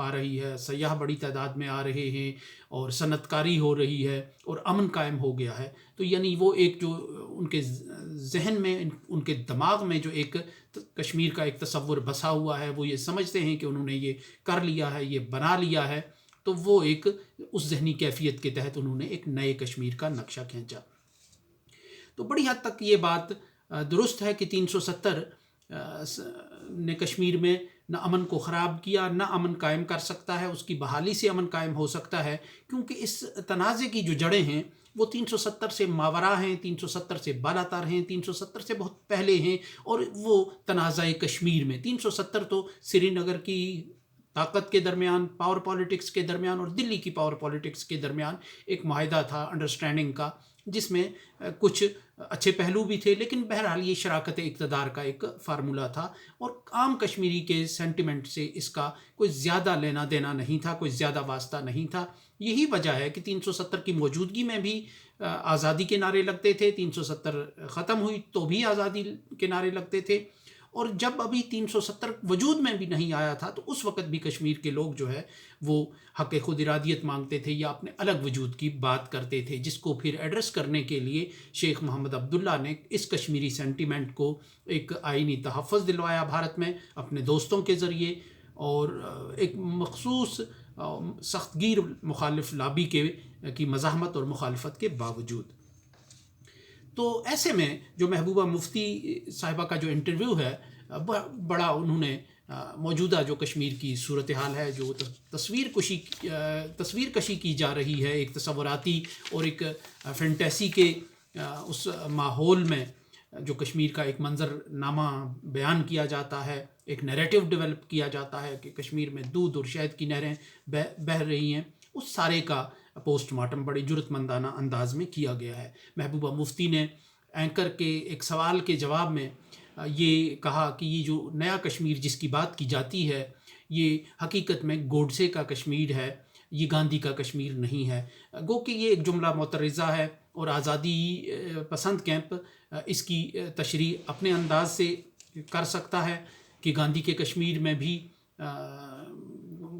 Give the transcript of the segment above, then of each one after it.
پا رہی ہے، سیاح بڑی تعداد میں آ رہے ہیں اور صنعت کاری ہو رہی ہے اور امن قائم ہو گیا ہے، تو یعنی وہ ایک جو ان کے ذہن میں، ان کے دماغ میں جو ایک کشمیر کا ایک تصور بسا ہوا ہے، وہ یہ سمجھتے ہیں کہ انہوں نے یہ کر لیا ہے، یہ بنا لیا ہے، تو وہ ایک اس ذہنی کیفیت کے تحت انہوں نے ایک نئے کشمیر کا نقشہ کھینچا۔ تو بڑی حد تک یہ بات درست ہے کہ 370 نے کشمیر میں نہ امن کو خراب کیا، نہ امن قائم کر سکتا ہے، اس کی بحالی سے امن قائم ہو سکتا ہے، کیونکہ اس تنازع کی جو جڑیں ہیں وہ 370 سے ماوراء ہیں، 370 سے بالاتر ہیں، 370 سے بہت پہلے ہیں، اور وہ تنازع کشمیر میں 370 تو سری نگر کی طاقت کے درمیان، پاور پالیٹکس کے درمیان، اور دلی کی پاور پالیٹکس کے درمیان ایک معاہدہ تھا انڈرسٹینڈنگ کا، جس میں کچھ اچھے پہلو بھی تھے، لیکن بہرحال یہ شراکت اقتدار کا ایک فارمولہ تھا، اور عام کشمیری کے سینٹیمنٹ سے اس کا کوئی زیادہ لینا دینا نہیں تھا، کوئی زیادہ واسطہ نہیں تھا۔ یہی وجہ ہے کہ 370 کی موجودگی میں بھی آزادی کے نعرے لگتے تھے، 370 ختم ہوئی تو بھی آزادی کے نعرے لگتے تھے، اور جب ابھی 370 وجود میں بھی نہیں آیا تھا تو اس وقت بھی کشمیر کے لوگ جو ہے وہ حق خود ارادیت مانگتے تھے یا اپنے الگ وجود کی بات کرتے تھے، جس کو پھر ایڈریس کرنے کے لیے شیخ محمد عبداللہ نے اس کشمیری سینٹیمنٹ کو ایک آئینی تحفظ دلوایا بھارت میں اپنے دوستوں کے ذریعے، اور ایک مخصوص سخت گیر مخالف لابی کی مزاحمت اور مخالفت کے باوجود۔ تو ایسے میں جو محبوبہ مفتی صاحبہ کا جو انٹرویو ہے، بڑا انہوں نے موجودہ جو کشمیر کی صورتحال ہے، جو تصویر کشی کی جا رہی ہے ایک تصوراتی اور ایک فینٹیسی کے اس ماحول میں، جو کشمیر کا ایک منظر نامہ بیان کیا جاتا ہے، ایک نیریٹو ڈیولپ کیا جاتا ہے کہ کشمیر میں دودھ اور شہد کی نہریں بہہ رہی ہیں، اس سارے کا پوسٹ مارٹم بڑی جرت مندانہ انداز میں کیا گیا ہے۔ محبوبہ مفتی نے اینکر کے ایک سوال کے جواب میں یہ کہا کہ یہ جو نیا کشمیر جس کی بات کی جاتی ہے، یہ حقیقت میں گوڈسے کا کشمیر ہے، یہ گاندھی کا کشمیر نہیں ہے۔ گو کہ یہ ایک جملہ معترضہ ہے، اور آزادی پسند کیمپ اس کی تشریح اپنے انداز سے کر سکتا ہے کہ گاندھی کے کشمیر میں بھی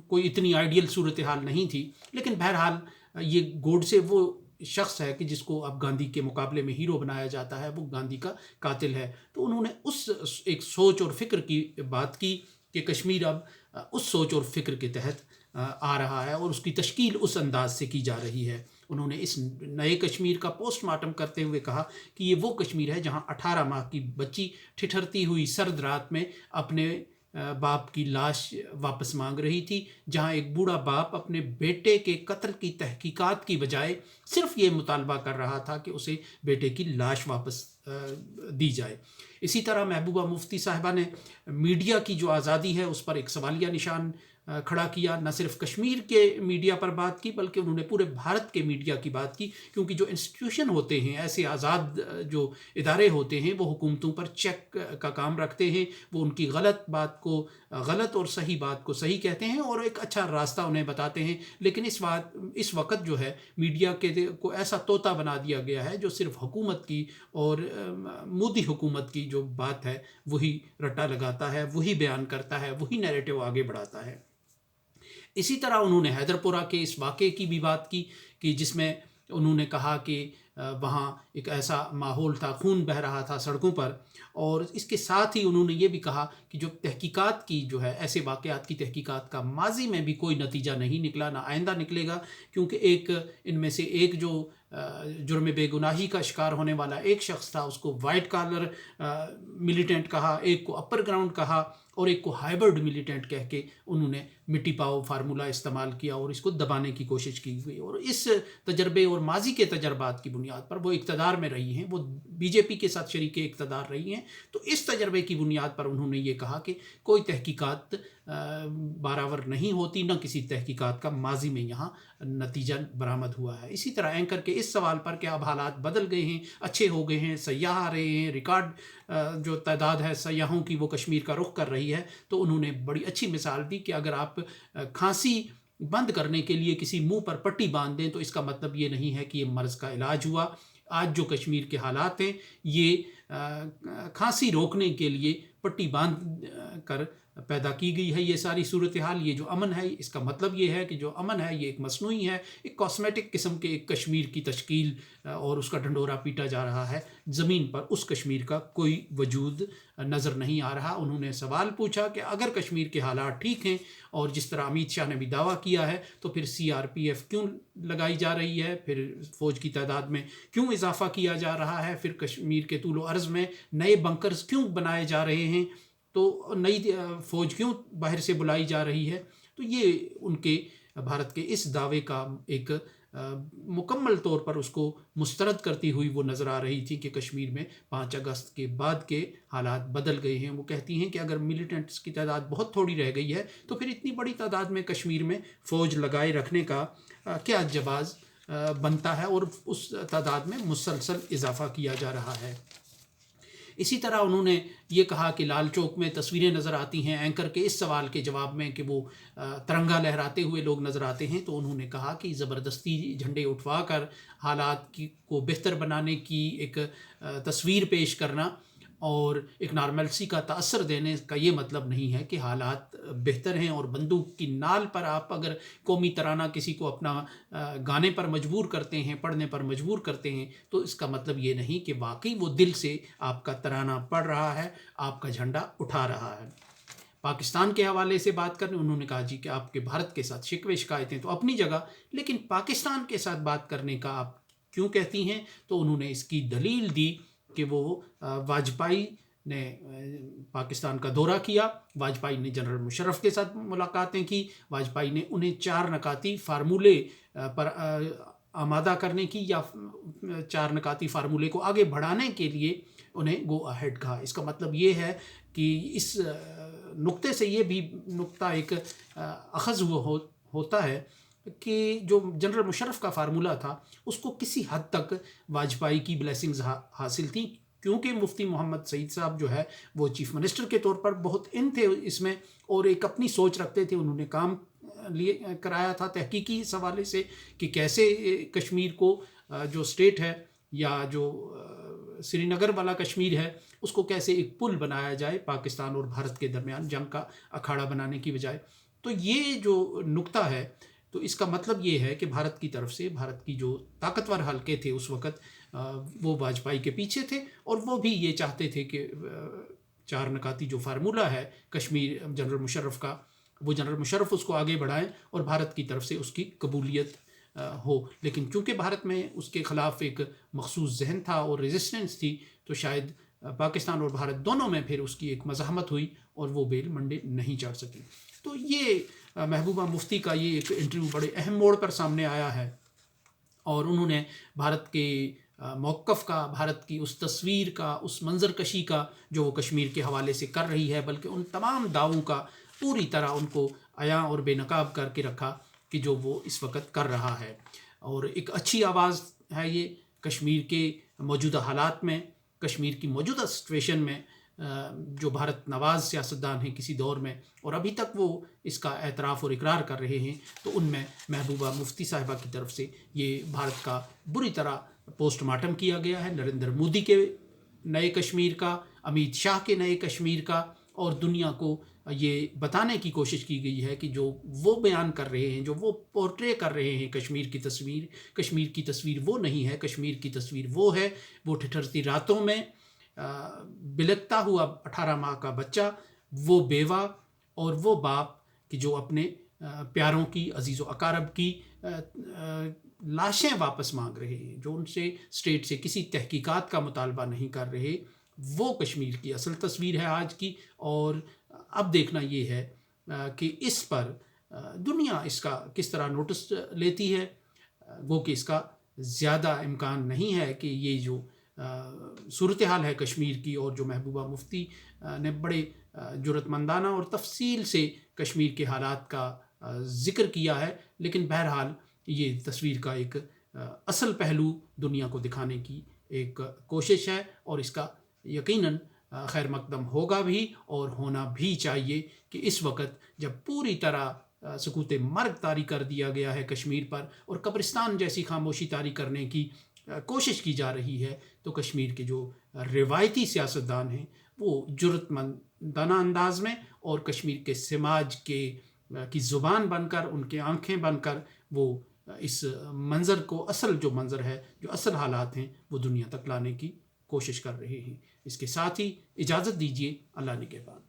کوئی اتنی آئیڈیل صورتحال نہیں تھی، لیکن بہرحال یہ گوڈسے وہ شخص ہے کہ جس کو اب گاندھی کے مقابلے میں ہیرو بنایا جاتا ہے، وہ گاندھی کا قاتل ہے۔ تو انہوں نے اس ایک سوچ اور فکر کی بات کی کہ کشمیر اب اس سوچ اور فکر کے تحت آ رہا ہے، اور اس کی تشکیل اس انداز سے کی جا رہی ہے۔ انہوں نے اس نئے کشمیر کا پوسٹ مارٹم کرتے ہوئے کہا کہ یہ وہ کشمیر ہے جہاں 18 ماہ کی بچی ٹھٹھرتی ہوئی سرد رات میں اپنے باپ کی لاش واپس مانگ رہی تھی، جہاں ایک بوڑھا باپ اپنے بیٹے کے قتل کی تحقیقات کی بجائے صرف یہ مطالبہ کر رہا تھا کہ اسے بیٹے کی لاش واپس دی جائے۔ اسی طرح محبوبہ مفتی صاحبہ نے میڈیا کی جو آزادی ہے اس پر ایک سوالیہ نشان کھڑا کیا، نہ صرف کشمیر کے میڈیا پر بات کی بلکہ انہوں نے پورے بھارت کے میڈیا کی بات کی، کیونکہ جو انسٹیٹیوشن ہوتے ہیں، ایسے آزاد جو ادارے ہوتے ہیں، وہ حکومتوں پر چیک کا کام رکھتے ہیں، وہ ان کی غلط بات کو غلط اور صحیح بات کو صحیح کہتے ہیں اور ایک اچھا راستہ انہیں بتاتے ہیں، لیکن اس وقت جو ہے میڈیا کو ایسا طوطا بنا دیا گیا ہے جو صرف حکومت کی اور مودی حکومت کی جو بات ہے وہی رٹا لگاتا ہے، وہی بیان کرتا ہے، وہی نیریٹو آگے بڑھاتا ہے۔ اسی طرح انہوں نے حیدر پورہ کے اس واقعے کی بھی بات کی کہ جس میں انہوں نے کہا کہ وہاں ایک ایسا ماحول تھا، خون بہہ رہا تھا سڑکوں پر، اور اس کے ساتھ ہی انہوں نے یہ بھی کہا کہ جو تحقیقات کی جو ہے، ایسے واقعات کی تحقیقات کا ماضی میں بھی کوئی نتیجہ نہیں نکلا، نہ آئندہ نکلے گا، کیونکہ ان میں سے ایک جو جرم بے گناہی کا شکار ہونے والا ایک شخص تھا، اس کو وائٹ کالر ملیٹنٹ کہا، ایک کو اپر گراؤنڈ کہا، اور ایک کو ہائبرڈ ملیٹنٹ کہہ کے انہوں نے مٹی پاؤ فارمولہ استعمال کیا اور اس کو دبانے کی کوشش کی ہوئی، اور اس تجربے اور ماضی کے تجربات کی بنیاد پر وہ اقتدار میں رہی ہیں، وہ بی جے پی کے ساتھ شریک اقتدار رہی ہیں، تو اس تجربے کی بنیاد پر انہوں نے یہ کہا کہ کوئی تحقیقات برابر نہیں ہوتی، نہ کسی تحقیقات کا ماضی میں یہاں نتیجہ برآمد ہوا ہے۔ اسی طرح اینکر کے اس سوال پر کہ اب حالات بدل گئے ہیں، اچھے ہو گئے ہیں، سیاح آ رہے ہیں، ریکارڈ جو تعداد ہے سیاحوں کی وہ کشمیر کا رخ کر رہی ہے، تو انہوں نے بڑی اچھی مثال دی کہ اگر آپ کھانسی بند کرنے کے لیے کسی منہ پر پٹی باندھ دیں تو اس کا مطلب یہ نہیں ہے کہ یہ مرض کا علاج ہوا۔ آج جو کشمیر کے حالات ہیں، یہ کھانسی روکنے کے لیے پٹی باندھ کر پیدا کی گئی ہے یہ ساری صورتحال، یہ جو امن ہے اس کا مطلب یہ ہے کہ جو امن ہے یہ ایک مصنوعی ہے، ایک کاسمیٹک قسم کے ایک کشمیر کی تشکیل اور اس کا ڈھنڈورا پیٹا جا رہا ہے۔ زمین پر اس کشمیر کا کوئی وجود نظر نہیں آ رہا۔ انہوں نے سوال پوچھا کہ اگر کشمیر کے حالات ٹھیک ہیں اور جس طرح امیت شاہ نے بھی دعویٰ کیا ہے تو پھر CRPF کیوں لگائی جا رہی ہے، پھر فوج کی تعداد میں کیوں اضافہ کیا جا رہا ہے، پھر کشمیر کے طول و عرض میں نئے بنکرز کیوں بنائے جا رہے ہیں، تو نئی فوج کیوں باہر سے بلائی جا رہی ہے۔ تو یہ ان کے بھارت کے اس دعوے کا ایک مکمل طور پر اس کو مسترد کرتی ہوئی وہ نظر آ رہی تھی کہ کشمیر میں 5 اگست کے بعد کے حالات بدل گئے ہیں۔ وہ کہتی ہیں کہ اگر ملیٹنٹس کی تعداد بہت تھوڑی رہ گئی ہے تو پھر اتنی بڑی تعداد میں کشمیر میں فوج لگائے رکھنے کا کیا جواز بنتا ہے، اور اس تعداد میں مسلسل اضافہ کیا جا رہا ہے۔ اسی طرح انہوں نے یہ کہا کہ لال چوک میں تصویریں نظر آتی ہیں اینکر کے اس سوال کے جواب میں کہ وہ ترنگا لہراتے ہوئے لوگ نظر آتے ہیں، تو انہوں نے کہا کہ زبردستی جھنڈے اٹھوا کر حالات کو بہتر بنانے کی ایک تصویر پیش کرنا اور ایک نارملسی کا تأثر دینے کا یہ مطلب نہیں ہے کہ حالات بہتر ہیں، اور بندوق کی نال پر آپ اگر قومی ترانہ کسی کو اپنا گانے پر مجبور کرتے ہیں، پڑھنے پر مجبور کرتے ہیں، تو اس کا مطلب یہ نہیں کہ واقعی وہ دل سے آپ کا ترانہ پڑھ رہا ہے، آپ کا جھنڈا اٹھا رہا ہے۔ پاکستان کے حوالے سے بات کرنے انہوں نے کہا جی کہ آپ کے بھارت کے ساتھ شکوے شکایتیں تو اپنی جگہ، لیکن پاکستان کے ساتھ بات کرنے کا آپ کیوں کہتی ہیں؟ تو انہوں نے اس کی دلیل دی کہ وہ واجپئی نے پاکستان کا دورہ کیا، واجپئی نے جنرل مشرف کے ساتھ ملاقاتیں کی، واجپئی نے انہیں 4 نکاتی فارمولے پر آمادہ کرنے کی یا 4 نکاتی فارمولے کو آگے بڑھانے کے لیے انہیں گو اہیڈ کہا۔ اس کا مطلب یہ ہے کہ اس نقطے سے یہ بھی نقطہ ایک اخذ ہوتا ہے کہ جو جنرل مشرف کا فارمولہ تھا اس کو کسی حد تک واجپئی کی بلیسنگز حاصل تھیں، کیونکہ مفتی محمد سعید صاحب جو ہے وہ چیف منسٹر کے طور پر بہت ان تھے اس میں، اور ایک اپنی سوچ رکھتے تھے۔ انہوں نے کام کرایا تھا تحقیقی اس حوالے سے کہ کیسے کشمیر کو جو اسٹیٹ ہے یا جو سری نگر والا کشمیر ہے اس کو کیسے ایک پل بنایا جائے پاکستان اور بھارت کے درمیان جنگ کا اکھاڑا بنانے کی بجائے۔ تو یہ جو نقطہ ہے تو اس کا مطلب یہ ہے کہ بھارت کی طرف سے بھارت کی جو طاقتور حلقے تھے اس وقت وہ واجپئی کے پیچھے تھے، اور وہ بھی یہ چاہتے تھے کہ 4 نکاتی جو فارمولہ ہے کشمیر جنرل مشرف کا، وہ جنرل مشرف اس کو آگے بڑھائیں اور بھارت کی طرف سے اس کی قبولیت ہو۔ لیکن چونکہ بھارت میں اس کے خلاف ایک مخصوص ذہن تھا اور ریزسٹنس تھی، تو شاید پاکستان اور بھارت دونوں میں پھر اس کی ایک مزاحمت ہوئی اور وہ بیل منڈے نہیں چڑھ سکی۔ تو یہ محبوبہ مفتی کا یہ ایک انٹرویو بڑے اہم موڑ پر سامنے آیا ہے، اور انہوں نے بھارت کے موقف کا، بھارت کی اس تصویر کا، اس منظر کشی کا جو وہ کشمیر کے حوالے سے کر رہی ہے، بلکہ ان تمام دعووں کا پوری طرح ان کو عیاں اور بے نقاب کر کے رکھا کہ جو وہ اس وقت کر رہا ہے۔ اور ایک اچھی آواز ہے یہ کشمیر کے موجودہ حالات میں، کشمیر کی موجودہ سچویشن میں، جو بھارت نواز سیاستدان ہیں کسی دور میں اور ابھی تک وہ اس کا اعتراف اور اقرار کر رہے ہیں، تو ان میں محبوبہ مفتی صاحبہ کی طرف سے یہ بھارت کا بری طرح پوسٹ مارٹم کیا گیا ہے، نریندر مودی کے نئے کشمیر کا، امیت شاہ کے نئے کشمیر کا، اور دنیا کو یہ بتانے کی کوشش کی گئی ہے کہ جو وہ بیان کر رہے ہیں، جو وہ پورٹرے کر رہے ہیں کشمیر کی تصویر وہ نہیں ہے، کشمیر کی تصویر وہ ہے، وہ ٹھٹھرتی راتوں میں بلکتا ہوا 18 ماہ کا بچہ، وہ بیوہ اور وہ باپ کہ جو اپنے پیاروں کی، عزیز و اقارب کی لاشیں واپس مانگ رہے ہیں، جو ان سے اسٹیٹ سے کسی تحقیقات کا مطالبہ نہیں کر رہے، وہ کشمیر کی اصل تصویر ہے آج کی۔ اور اب دیکھنا یہ ہے کہ اس پر دنیا اس کا کس طرح نوٹس لیتی ہے۔ وہ کہ اس کا زیادہ امکان نہیں ہے کہ یہ جو صورتحال ہے کشمیر کی، اور جو محبوبہ مفتی نے بڑے جرأت مندانہ اور تفصیل سے کشمیر کے حالات کا ذکر کیا ہے، لیکن بہرحال یہ تصویر کا ایک اصل پہلو دنیا کو دکھانے کی ایک کوشش ہے، اور اس کا یقیناً خیر مقدم ہوگا بھی اور ہونا بھی چاہیے کہ اس وقت جب پوری طرح سکوت مرگ طاری کر دیا گیا ہے کشمیر پر، اور قبرستان جیسی خاموشی طاری کرنے کی کوشش کی جا رہی ہے، تو کشمیر کے جو روایتی سیاستدان ہیں وہ جرأت مندانہ انداز میں اور کشمیر کے سماج کی زبان بن کر، ان کے آنکھیں بن کر وہ اس منظر کو، اصل جو منظر ہے، جو اصل حالات ہیں، وہ دنیا تک لانے کی کوشش کر رہے ہیں۔ اس کے ساتھ ہی اجازت دیجیے، اللہ نگہبان۔